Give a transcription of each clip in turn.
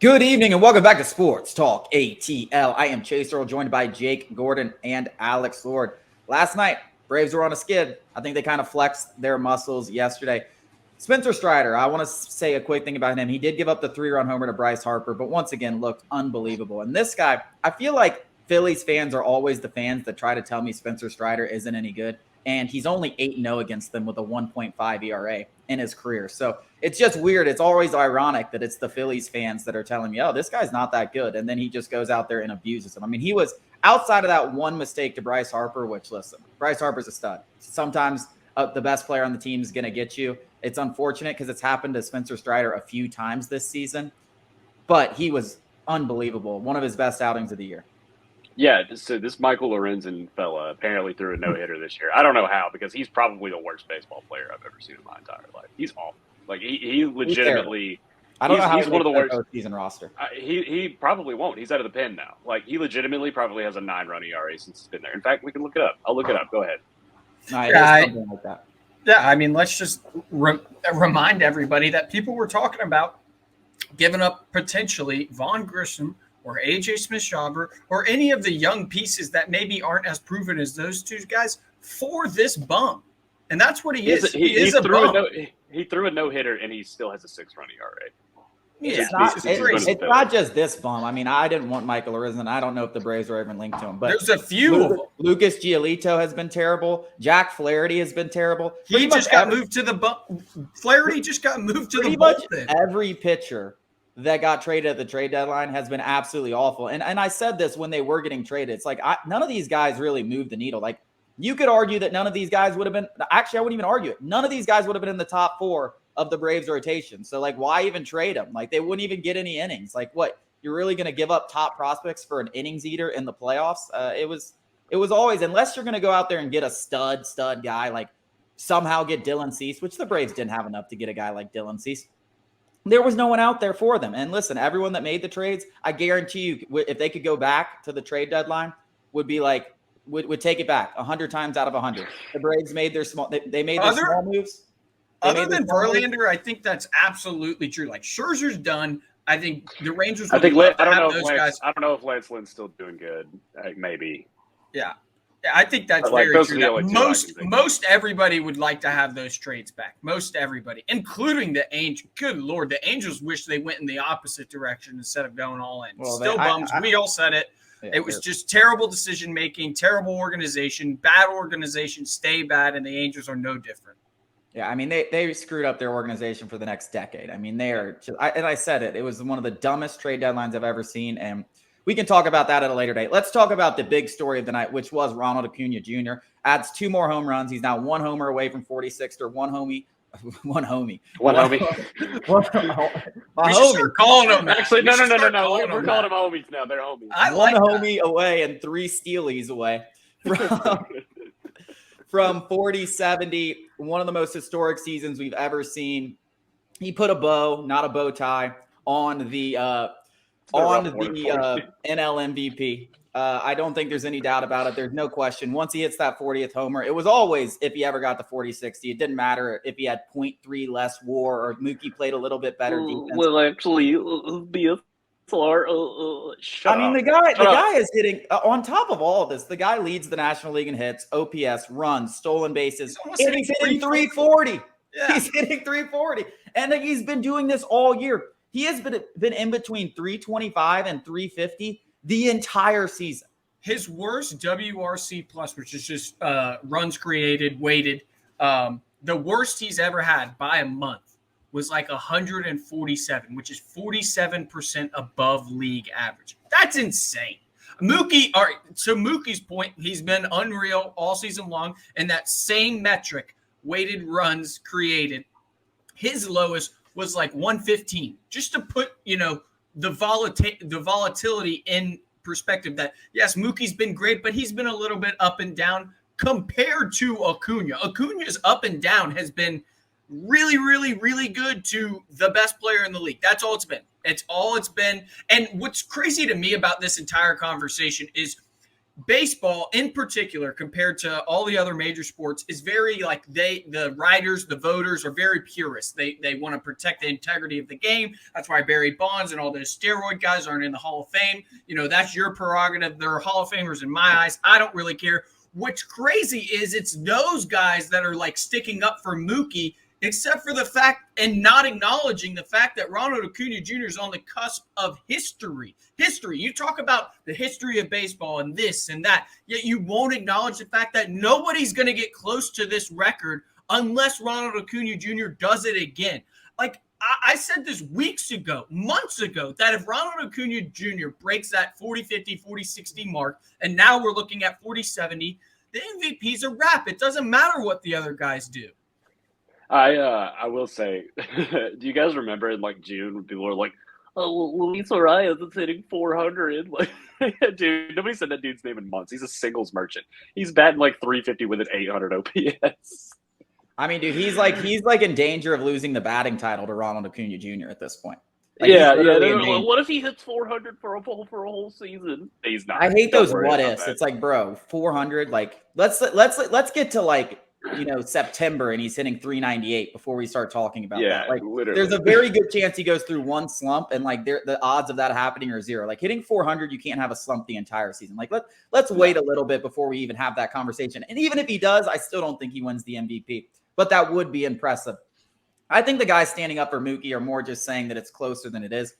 Good evening and welcome back to Sports Talk ATL. I am Chase Earl, joined by Jake Gordon and Alex Lord. Last night, Braves were on a skid. I think they kind of flexed their muscles yesterday. Spencer Strider, I want to say a quick thing about him. He did give up the 3-run homer to Bryce Harper, but once again looked unbelievable. And this guy, I feel like Phillies fans are always the fans that try to tell me Spencer Strider isn't any good. And he's only 8-0 against them with a 1.5 ERA in his career. So it's just weird. It's always ironic that it's the Phillies fans that are telling me, oh, this guy's not that good. And then he just goes out there and abuses him. I mean, he was outside of that one mistake to Bryce Harper, which, listen, Bryce Harper's a stud. Sometimes the best player on the team is going to get you. It's unfortunate because it's happened to Spencer Strider a few times this season. But he was unbelievable. One of his best outings of the year. Yeah, so this Michael Lorenzen fella apparently threw a no-hitter this year. I don't know how, because he's probably the worst baseball player I've ever seen in my entire life. He's awful. Like, he legitimately – I don't know how he's one of the worst season roster. He probably won't. He's out of the pen now. Like, he legitimately probably has a 9-run ERA since he's been there. In fact, we can look it up. I'll look it up. Go ahead. Something like that. Yeah, I mean, let's just remind everybody that people were talking about giving up potentially Vaughn Grissom or A.J. Smith-Shawver or any of the young pieces that maybe aren't as proven as those two guys for this bum. And that's what he is. He is a bum. He threw a no-hitter, and he still has a 6-run ERA. Yeah, it's not just this bum. I mean, I didn't want Michael Lorenzen. I don't know if the Braves were even linked to him. But there's a few of them. Lucas Giolito has been terrible. Jack Flaherty has been terrible. He just got moved to the Flaherty just got moved to the bullpen. Every pitcher that got traded at the trade deadline has been absolutely awful. And I said this when they were getting traded. It's like none of these guys really moved the needle. Like, you could argue that none of these guys would have been – actually, I wouldn't even argue it. None of these guys would have been in the top 4 of the Braves rotation. So, like, why even trade them? Like, they wouldn't even get any innings. Like, what? You're really going to give up top prospects for an innings eater in the playoffs? It was always – unless you're going to go out there and get a stud guy, like somehow get Dylan Cease, which the Braves didn't have enough to get a guy like Dylan Cease. There was no one out there for them. And listen, everyone that made the trades, I guarantee you, if they could go back to the trade deadline, would be like, would take it back 100 times out of 100. The Braves made their small, they made their small moves. Other than Verlander, I think that's absolutely true. Like, Scherzer's done. I think the Rangers. I don't know if Lance Lynn's still doing good. Maybe. Yeah, I think that's very true. That most everybody would like to have those trades back. Most everybody, including the Angels. Good Lord, the Angels wish they went in the opposite direction instead of going all in. Well, still bums. We all said it. Yeah, it was just terrible decision making, terrible organization, bad organization, stay bad, and the Angels are no different. Yeah, I mean, they screwed up their organization for the next decade. I mean, they are just, and I said it was one of the dumbest trade deadlines I've ever seen, and we can talk about that at a later date. Let's talk about the big story of the night, which was Ronald Acuna Jr. adds 2 more home runs. He's now 1 homer away from 46, or one homie. My homie. We're calling them. Actually, no. We're calling them homies now. They're homies. One homie away and 3 stealies away from 40-70. One of the most historic seasons we've ever seen. He put a bow, not a bow tie, on the NL MVP. I don't think there's any doubt about it. There's no question. Once he hits that 40th homer, it was always if he ever got the 40-60. It didn't matter if he had 0.3 less WAR or Mookie played a little bit better defense. Well, actually, be a floor. I mean, the guy is hitting on top of all of this. The guy leads the National League in hits, OPS, runs, stolen bases. And he's hitting 340. Yeah. He's hitting 340, and he's been doing this all year. He has been in between 325 and 350 the entire season. His worst WRC plus, which is just runs created, weighted, the worst he's ever had by a month was like 147, which is 47% above league average. That's insane. Mookie's point, he's been unreal all season long, and that same metric, weighted runs created, his lowest was like 115. Just to put, the volatility in perspective that, yes, Mookie's been great, but he's been a little bit up and down compared to Acuna. Acuna's up and down has been really, really, really good to the best player in the league. That's all it's been. It's all it's been. And what's crazy to me about this entire conversation is baseball in particular, compared to all the other major sports, is very like the writers, the voters are very purist. They want to protect the integrity of the game. That's why Barry Bonds and all those steroid guys aren't in the Hall of Fame. That's your prerogative. They're Hall of Famers in my eyes. I don't really care. What's crazy is it's those guys that are like sticking up for Mookie, except for the fact and not acknowledging the fact that Ronald Acuna Jr. is on the cusp of history. History. You talk about the history of baseball and this and that, yet you won't acknowledge the fact that nobody's going to get close to this record unless Ronald Acuna Jr. does it again. Like I said this weeks ago, months ago, that if Ronald Acuna Jr. breaks that 40-50, 40-60 mark, and now we're looking at 40-70, the MVP's a wrap. It doesn't matter what the other guys do. I will say, do you guys remember in like June when people were like, "Oh, Luis Arias is hitting 400"? Like, dude, nobody said that dude's name in months. He's a singles merchant. He's batting like 350 with an 800 OPS. I mean, dude, he's like in danger of losing the batting title to Ronald Acuna Jr. at this point. Like, yeah. Like, what if he hits 400 for a whole season? He's not. I hate those what ifs. It's like, bro, 400. Like, let's get to like September and he's hitting 398 before we start talking about that. Like, literally. There's a very good chance he goes through one slump, and like the odds of that happening are zero. Like hitting 400, you can't have a slump the entire season. Like let's wait a little bit before we even have that conversation. And even if he does, I still don't think he wins the MVP. But that would be impressive. I think the guys standing up for Mookie are more just saying that it's closer than it is.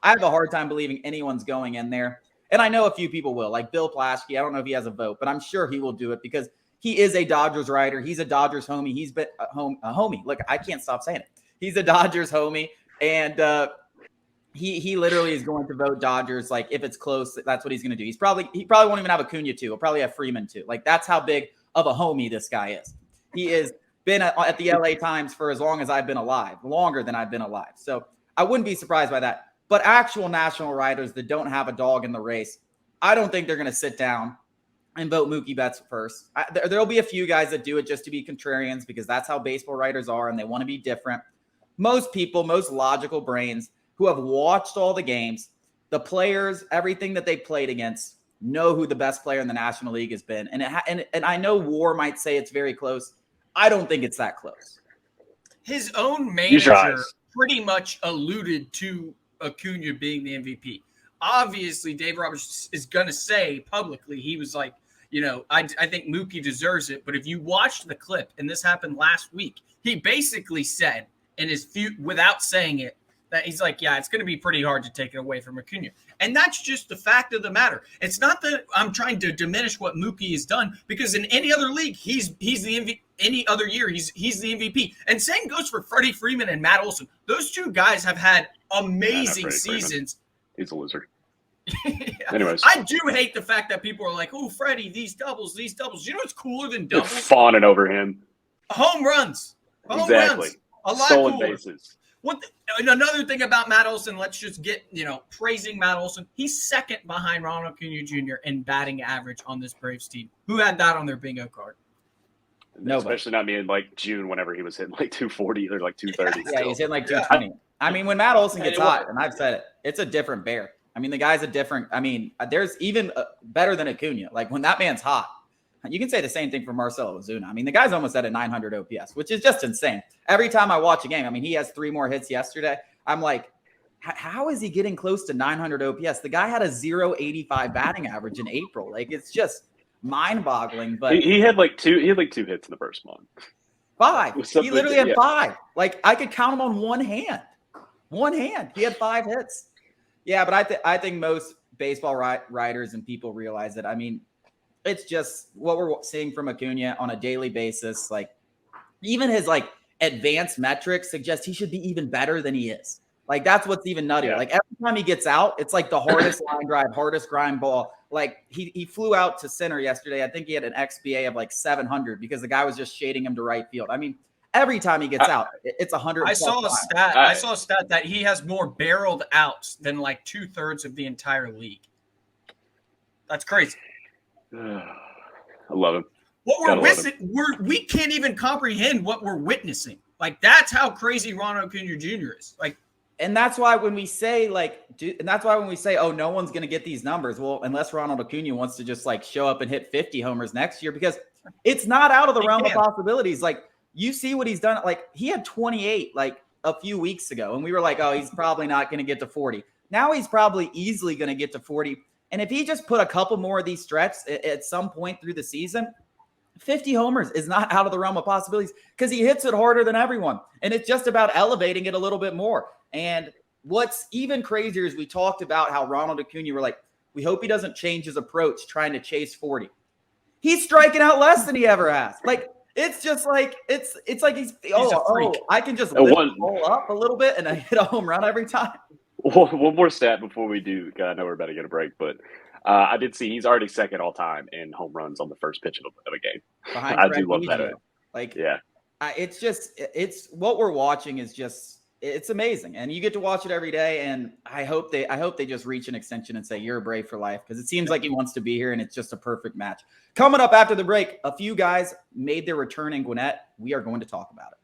I have a hard time believing anyone's going in there. And I know a few people will, like Bill Plaschke. I don't know if he has a vote, but I'm sure he will do it because he is a Dodgers writer. He's a Dodgers homie. He's been a homie. Look, I can't stop saying it. He's a Dodgers homie. And he literally is going to vote Dodgers. Like if it's close, that's what he's going to do. He probably won't even have Acuna too. He'll probably have Freeman too. Like that's how big of a homie this guy is. He is been at the LA Times for as long as I've been alive, longer than I've been alive. So I wouldn't be surprised by that. But actual national writers that don't have a dog in the race, I don't think they're going to sit down and vote Mookie Betts first. There'll be a few guys that do it just to be contrarians because that's how baseball writers are and they want to be different. Most people, most logical brains who have watched all the games, the players, everything that they played against, know who the best player in the National League has been. And I know WAR might say it's very close. I don't think it's that close. His own manager pretty much alluded to Acuna being the MVP. Obviously, Dave Roberts is going to say publicly, he was like, I think Mookie deserves it. But if you watched the clip, and this happened last week, he basically said in his without saying it, that he's like, yeah, it's going to be pretty hard to take it away from Acuna. And that's just the fact of the matter. It's not that I'm trying to diminish what Mookie has done, because in any other league, he's the MVP. Any other year, he's the MVP. And same goes for Freddie Freeman and Matt Olson. Those two guys have had amazing seasons. Freeman. He's a loser. Yeah. Anyways. I do hate the fact that people are like, oh, Freddie, these doubles. You know what's cooler than doubles? They're fawning over him. Home runs. Exactly. A lot stolen cooler. Bases. Another thing about Matt Olson, let's just get, praising Matt Olson. He's second behind Ronald Acuna Jr. in batting average on this Braves team. Who had that on their bingo card? Nobody. Especially not me in like June whenever he was hitting like 240 or like 230. Yeah, he's hitting like 220. I mean, when Matt Olson gets hot, and I've said it, it's a different bear. I mean, the guy's there's even better than Acuna. Like when that man's hot, you can say the same thing for Marcelo Ozuna. I mean, the guy's almost at a 900 OPS, which is just insane. Every time I watch a game, I mean, he has 3 more hits yesterday. I'm like, how is he getting close to 900 OPS? The guy had a 0.85 batting average in April. Like, it's just mind-boggling. But he had like 2 hits in the first month. 5. He literally had 5. Like, I could count them on one hand. He had 5 hits. Yeah, but I think most baseball writers and people realize that. I mean, it's just what we're seeing from Acuna on a daily basis. Like, even his like advanced metrics suggest he should be even better than he is. Like, that's what's even nuttier. Yeah. Like, every time he gets out, it's like the hardest line drive, hardest grind ball. Like, he flew out to center yesterday. I think he had an XBA of like 700 because the guy was just shading him to right field. I mean, every time he gets out, it's 100. I saw a stat that he has more barreled outs than like 2/3 of the entire league. That's crazy. I love him. What we can't even comprehend what we're witnessing. Like, that's how crazy Ronald Acuna Jr. is. Like, And that's why when we say oh, no one's going to get these numbers. Well, unless Ronald Acuna wants to just like show up and hit 50 homers next year, because it's not out of the realm of possibilities. Like, you see what he's done. Like, he had 28 like a few weeks ago, and we were like, oh, he's probably not going to get to 40. Now he's probably easily going to get to 40. And if he just put a couple more of these stretches at some point through the season, 50 homers is not out of the realm of possibilities, because he hits it harder than everyone. And it's just about elevating it a little bit more. And what's even crazier is we talked about how Ronald Acuna, were like, we hope he doesn't change his approach trying to chase 40. He's striking out less than he ever has. Like, it's just like, it's like he's I can just lift the ball up a little bit and I hit a home run every time. One more stat before we do. I know we're about to get a break, but I did see he's already second all time in home runs on the first pitch of a game. I do love that. Like, yeah, it's what we're watching is just, it's amazing, and you get to watch it every day. And I hope they just reach an extension and say, you're a Brave for life, because it seems like he wants to be here, and it's just a perfect match. Coming up after the break, a few guys made their return in Gwinnett. We are going to talk about it.